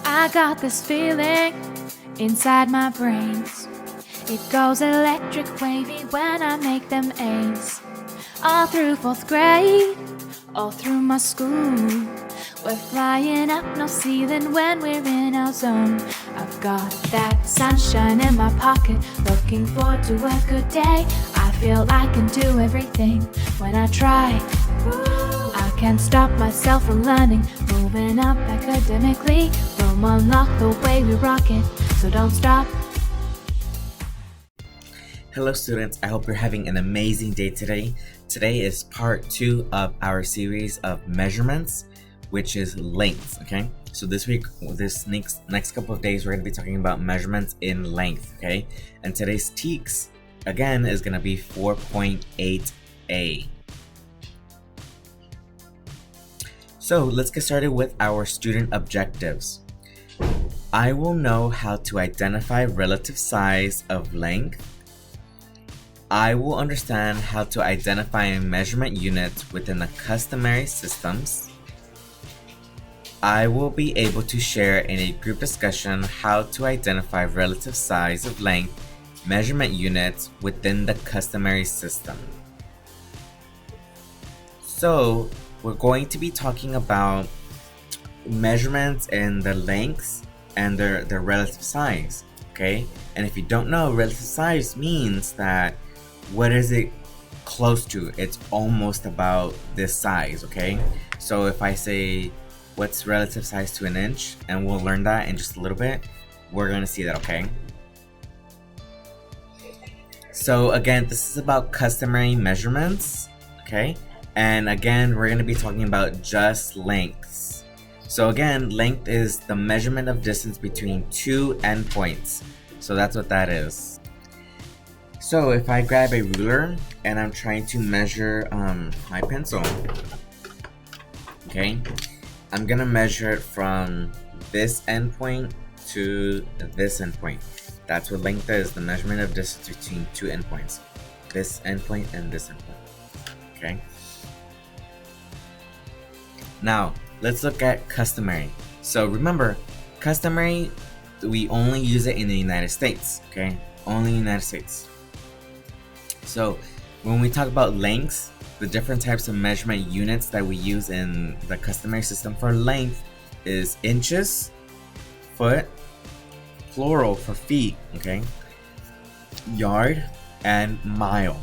I got this feeling inside my brains. It goes electric wavy when I make them A's. All through 4th grade, all through my school, we're flying up no ceiling when we're in our zone. I've got that sunshine in my pocket, looking forward to a good day. I feel I can do everything when I try. I can't stop myself from learning, moving up academically. Room unlock the way we rock it, so don't stop. Hello students, I hope you're having an amazing day today. Today is part 2 of our series of measurements, which is length, okay? So this week, this next couple of days, we're going to be talking about measurements in length, okay? And today's TEKS, again, is going to be 4.8a. So let's get started with our student objectives. I will know how to identify relative size of length. I will understand how to identify measurement units within the customary systems. I will be able to share in a group discussion how to identify relative size of length measurement units within the customary system. So we're going to be talking about measurements and the lengths and their relative size, okay? And if you don't know, relative size means that what is it close to? It's almost about this size, okay? So if I say what's relative size to an inch, and we'll learn that in just a little bit, we're gonna see that, okay? So again, this is about customary measurements, okay? And again, we're gonna be talking about just lengths. So again, length is the measurement of distance between two endpoints. So that's what that is. So if I grab a ruler and I'm trying to measure my pencil, okay, I'm gonna measure it from this endpoint to this endpoint. That's what length is, the measurement of distance between two endpoints. This endpoint and this endpoint, okay? Now, let's look at customary. So remember, customary, we only use it in the United States, okay? Only in the United States. So when we talk about lengths, the different types of measurement units that we use in the customary system for length is inches, foot, plural for feet, okay, yard, and mile.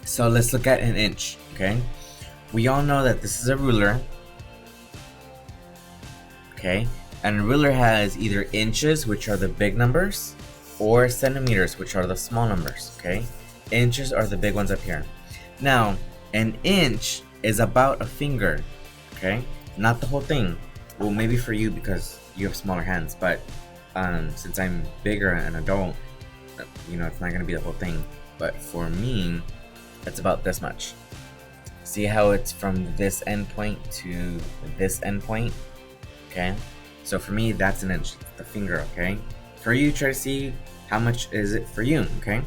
So let's look at an inch, okay? We all know that this is a ruler, okay? And a ruler has either inches, which are the big numbers, or centimeters, which are the small numbers, okay? Inches are the big ones up here. Now, an inch is about a finger, okay? Not the whole thing. Well, maybe for you because you have smaller hands, but since I'm bigger and adult, you know, it's not gonna be the whole thing. But for me, it's about this much. See how it's from this endpoint to this endpoint, okay? So for me, that's an inch, the finger, okay? For you, try to see how much is it for you, okay?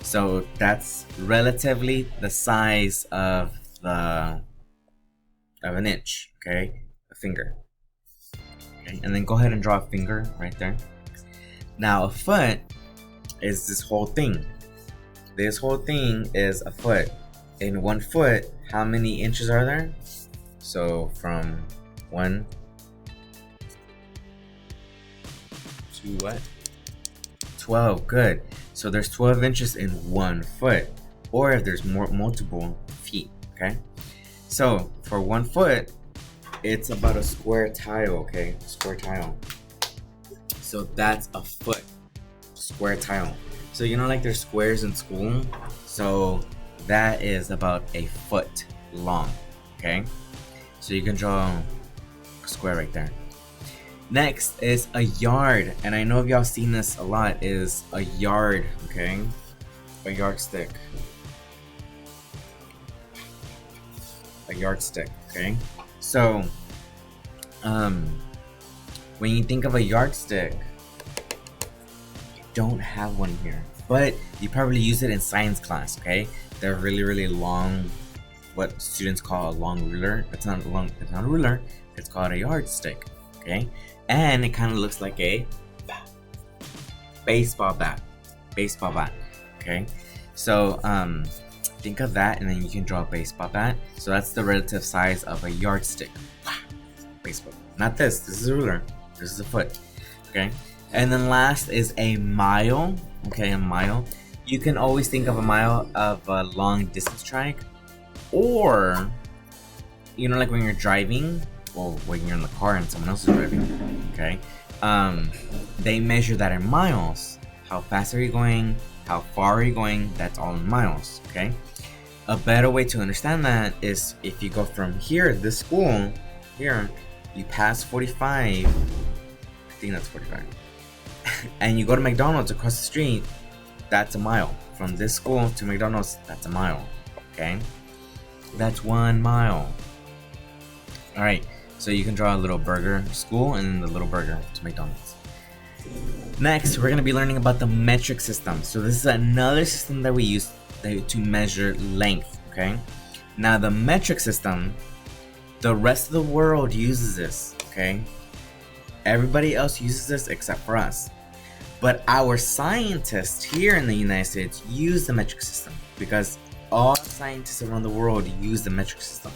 So that's relatively the size of an inch, okay? A finger. Okay? And then go ahead and draw a finger right there. Now a foot is this whole thing. This whole thing is a foot. In 1 foot, how many inches are there? So from 1 to what? 12, good. So there's 12 inches in 1 foot, or if there's multiple feet, okay? So for 1 foot, it's about a square tile, okay? Square tile. So that's a foot, square tile. So you know, like there's squares in school? So that is about a foot long, okay? So you can draw a square right there. Next is a yard, and I know if y'all seen this a lot, is a yard, okay? A yardstick. A yardstick, okay? So, when you think of a yardstick, you don't have one here. but you probably use it in science class, okay? They're really long, what students call a long ruler. It's not a ruler, it's called a yardstick, okay? And it kind of looks like a baseball bat, okay? So think of that, and then you can draw a baseball bat. So that's the relative size of a yardstick. Baseball. Not this is a ruler, this is a foot, okay? And then last is a mile, okay? A mile. You can always think of a mile of a long distance track, or you know, like when you're driving, or when you're in the car and someone else is driving, okay? They measure that in miles. How fast are you going? How far are you going? That's all in miles, okay? A better way to understand that is if you go from here, this school, here, you pass 45, I think that's 45, and you go to McDonald's across the street, that's a mile. From this school to McDonald's, that's a mile, okay? That's 1 mile. Alright, so you can draw a little burger school and then the little burger to McDonald's. Next, we're going to be learning about the metric system. So this is another system that we use to measure length, okay? Now the metric system, the rest of the world uses this, okay? Everybody else uses this except for us. But our scientists here in the United States use the metric system because all scientists around the world use the metric system.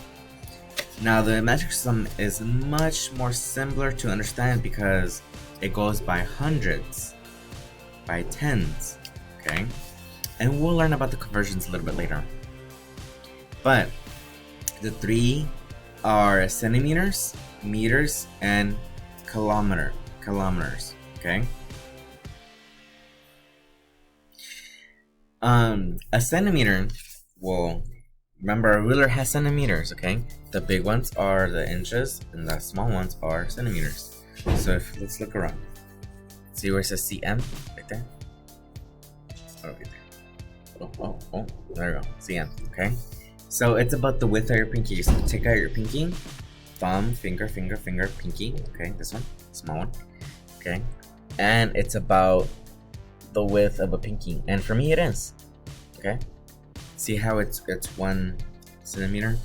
Now the metric system is much more simpler to understand because it goes by hundreds, by tens, okay? And we'll learn about the conversions a little bit later. But the three are centimeters, meters, and kilometers, okay? A centimeter, well, remember a ruler has centimeters, okay? The big ones are the inches and the small ones are centimeters. So let's look around. See where it says cm right there? Oh, right there. Oh, there we go. cm, okay? So it's about the width of your pinky. So take out your pinky, thumb, finger, pinky, okay? This one, small one, okay? And it's about the width of a pinky, and for me it is, okay? See how it's 1 centimeter?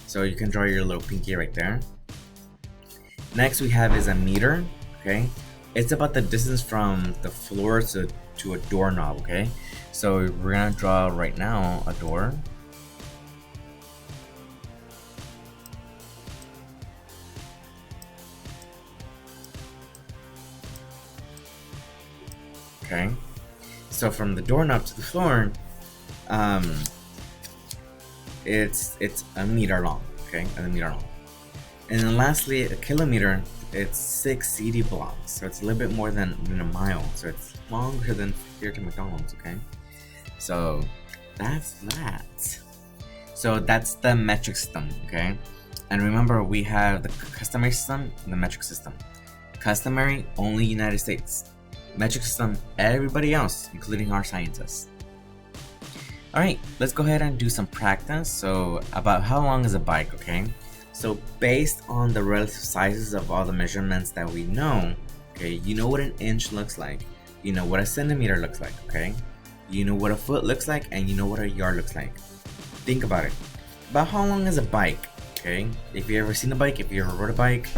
So you can draw your little pinky right there. Next we have is a meter, okay? It's about the distance from the floor to a doorknob, okay? So we're gonna draw right now a door. Okay, so from the doorknob to the floor, it's a meter long, okay, a meter long. And then lastly, a kilometer, it's 6 CD blocks, so it's a little bit more than a mile, so it's longer than here to McDonald's, okay? So that's that. So that's the metric system, okay? And remember, we have the customary system and the metric system. Customary, only United States. Metric system, everybody else, including our scientists. Alright, let's go ahead and do some practice. So, about how long is a bike, okay? So, based on the relative sizes of all the measurements that we know, okay, you know what an inch looks like, you know what a centimeter looks like, okay? You know what a foot looks like, and you know what a yard looks like. Think about it. About how long is a bike, okay? If you ever seen a bike, if you ever rode a bike,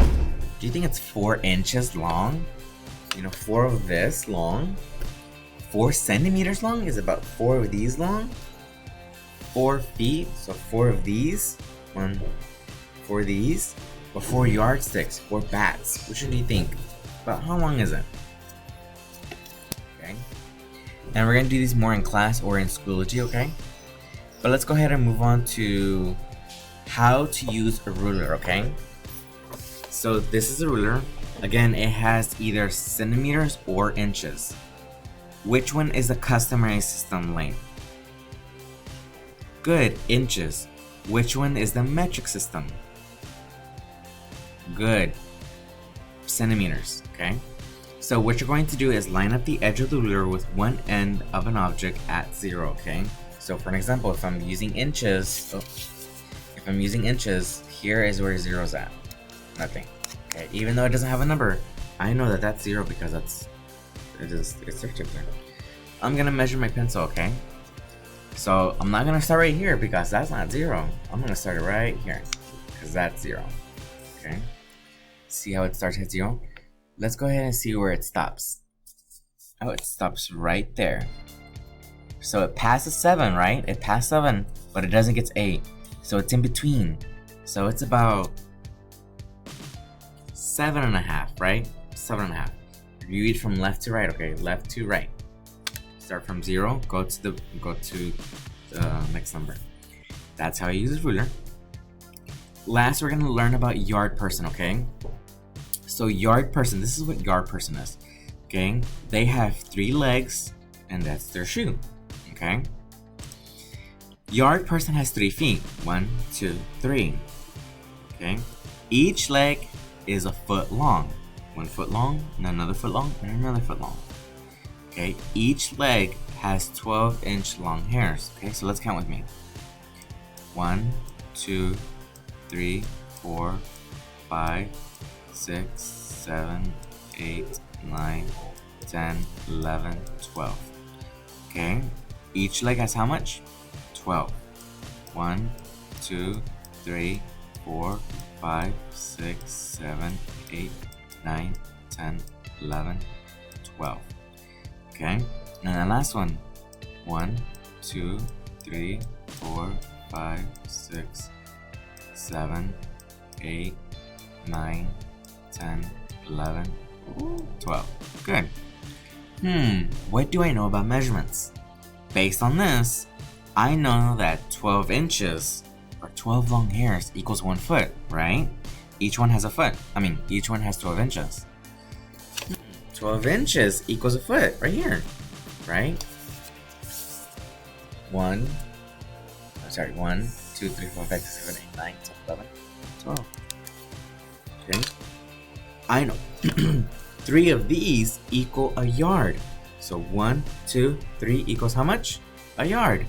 do you think it's 4 inches long? You know, 4 of this long. 4 centimeters long is about 4 of these long. 4 feet, so 4 of these. 4 of these. Or 4 yardsticks, 4 bats. Which one do you think? About how long is it? Okay. And we're gonna do these more in class or in Schoology, okay? But let's go ahead and move on to how to use a ruler, okay? So this is a ruler. Again, it has either centimeters or inches. Which one is the customary system length? Good, inches. Which one is the metric system? Good, centimeters, okay? So what you're going to do is line up the edge of the ruler with one end of an object at 0, okay? So for an example, if I'm using inches, here is where 0 is at. Nothing. Okay, even though it doesn't have a number, I know that that's 0 because it's right there. I'm gonna measure my pencil, okay? So I'm not gonna start right here because that's not 0. I'm gonna start it right here because that's 0. Okay. See how it starts at 0? Let's go ahead and see where it stops. Oh, it stops right there. So it passes 7, right? It passed 7, but it doesn't get to 8. So it's in between. So it's about 7.5, right? 7.5. You read from left to right, okay? Left to right. Start from 0, go to the next number. That's how you use a ruler. Last, we're gonna learn about yard person, okay? So yard person, this is what yard person is, okay? They have 3 legs, and that's their shoe, okay? Yard person has 3 feet. 1, 2, 3. Okay? Each leg is a foot long. 1 foot long, and another foot long, and another foot long. Okay? Each leg has 12-inch long hairs. Okay, so let's count with me. 1, 2, 3, 4, 5, 6, 7, 8, 9, 10, 11, 12. Okay? Each leg has how much? 12. 1, 2, 3, 4, 5, 6, 7, 8, 9, 10, 11, 12. Okay? And the last one. 1, 2, 3, 4, 5, 6, 7, 8, 9, 10, 11, 12. Good. What do I know about measurements? Based on this, I know that 12 inches or 12 long hairs equals 1 foot, right? Each one has a foot. Each one has 12 inches. 12 inches equals a foot right here, right? 1, 2, 3, 4, 5, 6, 7, 8, 9, 10, 11, 12. Okay. I know 3 of these equal a yard. So 1, 2, 3 equals how much? A yard.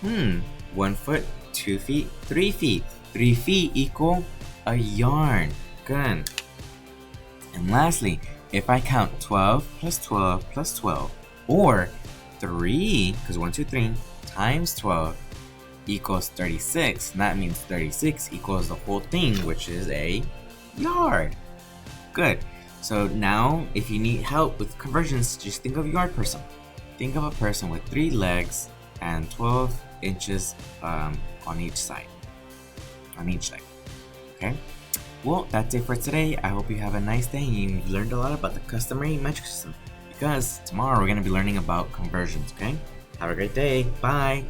1 foot, 2 feet, 3 feet. 3 feet equal a yard. Good. And lastly, if I count 12 plus 12 plus 12, or 3, because 1, 2, 3 times 12 equals 36, and that means 36 equals the whole thing, which is a yard. Good. So now, if you need help with conversions, just think of a yard person. Think of a person with 3 legs and 12 inches on each side. On each leg. Okay? Well, that's it for today. I hope you have a nice day and you learned a lot about the customary metric system. Because tomorrow we're going to be learning about conversions, okay? Have a great day. Bye!